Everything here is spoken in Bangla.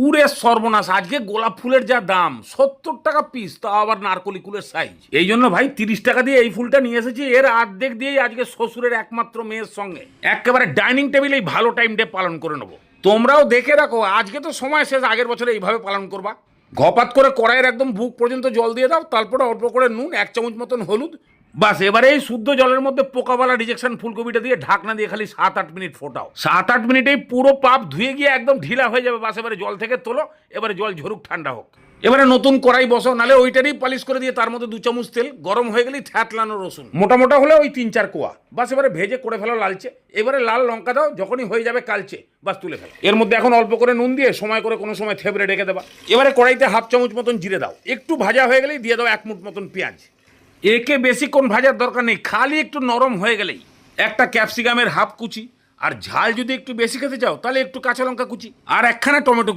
উরে সর্বনাশ, আজকে গোলাপ ফুলের যা দাম 70 টাকা পিস, তাও আবার নারকলি কুলের সাইজ। এই জন্য ভাই 30 টাকা দিয়ে এই ফুলটা নিয়ে এসেছি। এর অর্ধেক দিয়েই আজকে শ্বশুরের একমাত্র মেয়ের সঙ্গে একেবারে ডাইনিং টেবিলেই ভালো টাইম ডে পালন করে নেবো। তোমরাও দেখে রাখো, আজকে তো সময় শেষ, আগের বছরে এইভাবে পালন করবা। ঘপাত করে কড়াইয়ের একদম বুক পর্যন্ত জল দিয়ে দাও, তারপরে অল্প করে নুন, 1 চামচ মতন হলুদ, বাস। এবারে এই শুদ্ধ জলের মধ্যে পোকাওয়ালা রিজেকশন ফুলকপিটা দিয়ে ঢাকনা দিয়ে খালি 7-8 মিনিট ফোটাও। 7-8 মিনিটেই পুরো পাপ ধুয়ে গিয়ে একদম ঢিলা হয়ে যাবে। বাস এবারে জল থেকে তোলো, এবারে জল ঝরুক, ঠান্ডা হোক। এবারে নতুন কড়াই বসাও, নালে ওইটারই পালিশ করে দিয়ে তার মধ্যে 2 চামচ তেল, গরম হয়ে গেলেই থ্যাতলানো রসুন, মোটা মোটা হলে ওই 3-4 কোয়া, বাস। এবারে ভেজে করে ফেলো লালচে। এবারে লাল লঙ্কা দাও, যখনই হয়ে যাবে কালচে, বাস তুলে ফেলো। এর মধ্যে এখন অল্প করে নুন দিয়ে সময় করে কোনো সময় থেবড়ে রেখে দেবা। এবারে কড়াইতে 1/2 চামচ মতন জিরে দাও, একটু ভাজা হয়ে গেলেই দিয়ে দাও 1 মুঠ মতন পেঁয়াজ। একে বেশিক্ষণ ভাজার দরকার নেই, খালি একটু নরম হয়ে গেলেই একটা ক্যাপসিকামের হাফ কুচি, আর ঝাল যদি একটু বেশি খেতে চাও তাহলে একটু কাঁচা লঙ্কা কুচি, আর একখানা টমেটো কুচি।